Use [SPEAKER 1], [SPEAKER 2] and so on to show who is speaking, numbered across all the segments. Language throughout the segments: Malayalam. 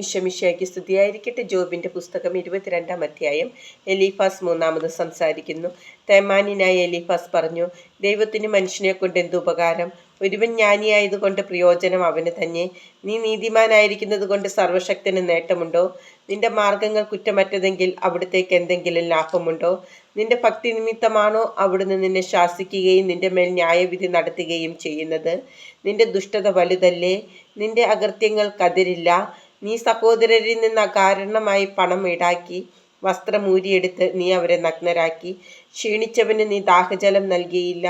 [SPEAKER 1] ഈശോമിശിഹായ്ക്ക് സ്തുതിയായിരിക്കട്ടെ. ജോബിൻ്റെ പുസ്തകം 22-ാം അധ്യായം. എലീഫാസ് മൂന്നാമത് സംസാരിക്കുന്നു. തേമാന്യനായ എലീഫാസ് പറഞ്ഞു, ദൈവത്തിന് മനുഷ്യനെ കൊണ്ട് എന്ത് ഉപകാരം? ഒരുവൻ ജ്ഞാനിയായതുകൊണ്ട് പ്രയോജനം അവന് തന്നെ. നീ നീതിമാനായിരിക്കുന്നത് കൊണ്ട് സർവശക്തന് നേട്ടമുണ്ടോ? നിന്റെ മാർഗങ്ങൾ കുറ്റമറ്റതെങ്കിൽ അവിടുത്തേക്ക് എന്തെങ്കിലും ലാഭമുണ്ടോ? നിന്റെ ഭക്തി നിമിത്തമാണോ അവിടുന്ന് നിന്നെ ശാസിക്കുകയും നിന്റെ മേൽ ന്യായവിധി നടത്തുകയും ചെയ്യുന്നത്? നിന്റെ ദുഷ്ടത വലുതല്ലേ? നിന്റെ അകൃത്യങ്ങൾക്കതിരില്ല. നീ സഹോദരരിൽ നിന്ന് അകാരണമായി പണം ഈടാക്കി, വസ്ത്രം ഊരിയെടുത്ത് നീ അവരെ നഗ്നരാക്കി. ക്ഷീണിച്ചവന് നീ ദാഹജലം നൽകിയില്ല,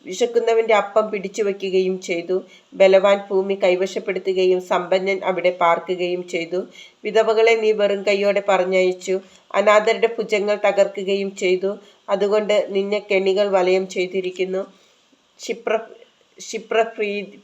[SPEAKER 1] വിശക്കുന്നവൻ്റെ അപ്പം പിടിച്ചു വയ്ക്കുകയും ചെയ്തു. ബലവാൻ ഭൂമി കൈവശപ്പെടുത്തുകയും സമ്പന്നൻ അവിടെ പാർക്കുകയും ചെയ്തു. വിധവകളെ നീ വെറും കൈയോടെ പറഞ്ഞയച്ചു, അനാഥരുടെ ഭുജങ്ങൾ തകർക്കുകയും ചെയ്തു. അതുകൊണ്ട് നിന്നെ കെണികൾ വലയം ചെയ്തിരിക്കുന്നു,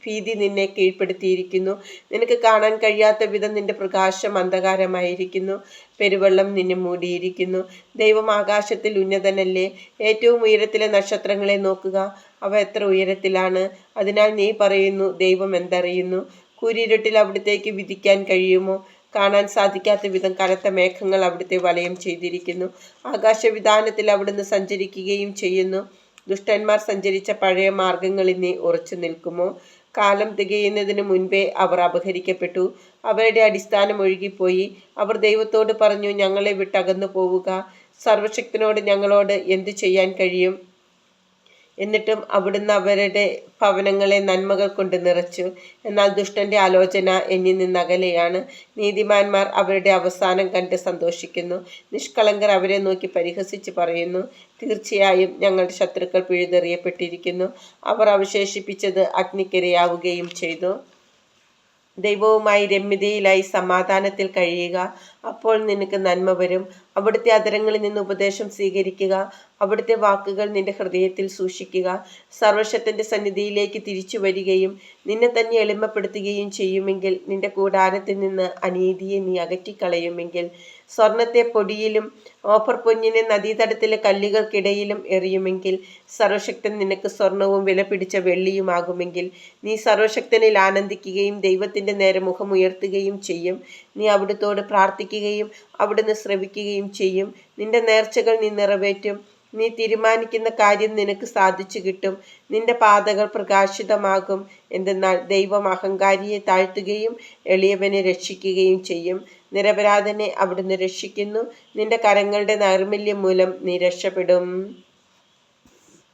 [SPEAKER 1] ഭീതി നിന്നെ കീഴ്പ്പെടുത്തിയിരിക്കുന്നു. നിനക്ക് കാണാൻ കഴിയാത്ത വിധം നിന്റെ പ്രകാശം അന്ധകാരമായിരിക്കുന്നു. പെരുവെള്ളം നിന്നെ മൂടിയിരിക്കുന്നു. ദൈവം ആകാശത്തിൽ ഉന്നതനല്ലേ? ഏറ്റവും ഉയരത്തിലെ നക്ഷത്രങ്ങളെ നോക്കുക, അവ എത്ര ഉയരത്തിലാണ്. അതിനാൽ നീ പറയുന്നു, ദൈവം എന്തറിയുന്നു? കൂരിരുട്ടിൽ അവിടുത്തേക്ക് വിധിക്കാൻ കഴിയുമോ? കാണാൻ സാധിക്കാത്ത വിധം കനത്ത മേഘങ്ങൾ അവിടുത്തെ വലയം ചെയ്തിരിക്കുന്നു. ആകാശവിധാനത്തിൽ അവിടുന്ന് സഞ്ചരിക്കുകയും ചെയ്യുന്നു. ദുഷ്ടന്മാർ സഞ്ചരിച്ച പഴയ മാർഗങ്ങളിൽ നീ ഉറച്ചു നിൽക്കുമോ? കാലം തികയുന്നതിന് മുൻപേ അവർ അപഹരിക്കപ്പെട്ടു, അവരുടെ അടിസ്ഥാനം ഒഴുകിപ്പോയി. അവർ ദൈവത്തോട് പറഞ്ഞു, ഞങ്ങളെ വിട്ടകന്നു പോവുക. സർവശക്തനോട് ഞങ്ങളോട് എന്തു ചെയ്യാൻ കഴിയും? എന്നിട്ടും അവിടുന്ന് അവരുടെ ഭവനങ്ങളെ നന്മകൾ കൊണ്ട് നിറച്ചു. എന്നാൽ ദുഷ്ടന്റെ ആലോചന എന്നിൽ നിന്ന് അകലെയാണ്. നീതിമാന്മാർ അവരുടെ അവസാനം കണ്ട് സന്തോഷിക്കുന്നു. നിഷ്കളങ്കർ അവരെ നോക്കി പരിഹസിച്ച് പറയുന്നു, തീർച്ചയായും ഞങ്ങളുടെ ശത്രുക്കൾ പിഴുതെറിയപ്പെട്ടിരിക്കുന്നു. അവർ അവശേഷിപ്പിച്ചത് അഗ്നിക്കിരയാവുകയും ചെയ്തു. ദൈവവുമായി രമ്യതയിലായി സമാധാനത്തിൽ കഴിയുക, അപ്പോൾ നിനക്ക് നന്മ വരും. അവിടുത്തെ അധരങ്ങളിൽ നിന്ന് ഉപദേശം സ്വീകരിക്കുക, അവിടുത്തെ വാക്കുകൾ നിന്റെ ഹൃദയത്തിൽ സൂക്ഷിക്കുക. സർവശക്തന്റെ സന്നിധിയിലേക്ക് തിരിച്ചു വരികയും നിന്നെ തന്നെ എളിമപ്പെടുത്തുകയും ചെയ്യുമെങ്കിൽ, നിന്റെ കൂടാരത്തിൽ നിന്ന് അനീതിയെ നീ അകറ്റിക്കളയുമെങ്കിൽ, സ്വർണത്തെ പൊടിയിലും ഓഫർ പൊന്നിനെ നദീതടത്തിലെ കല്ലുകൾക്കിടയിലും എറിയുമെങ്കിൽ, സർവശക്തൻ നിനക്ക് സ്വർണവും വിലപിടിച്ച വെള്ളിയുമാകുമെങ്കിൽ, നീ സർവശക്തനിൽ ആനന്ദിക്കുകയും ദൈവത്തിന്റെ നേരെ മുഖമുയർത്തുകയും ചെയ്യും. നീ അവിടുത്തോട് പ്രാർത്ഥിക്കുകയും അവിടുന്ന് ശ്രവിക്കുകയും ചെയ്യും. നിന്റെ നേർച്ചകൾ നീ നിറവേറ്റും. നീ തീരുമാനിക്കുന്ന കാര്യം നിനക്ക് സാധിച്ചു കിട്ടും. നിന്റെ പാതകൾ പ്രകാശിതമാകും. എന്തെന്നാൽ ദൈവം അഹങ്കാരിയെ താഴ്ത്തുകയും എളിയവനെ രക്ഷിക്കുകയും ചെയ്യും. നിരപരാധനെ അവിടുന്ന് രക്ഷിക്കുന്നു. നിന്റെ കരങ്ങളുടെ നൈർമല്യം മൂലം നീ രക്ഷപ്പെടും.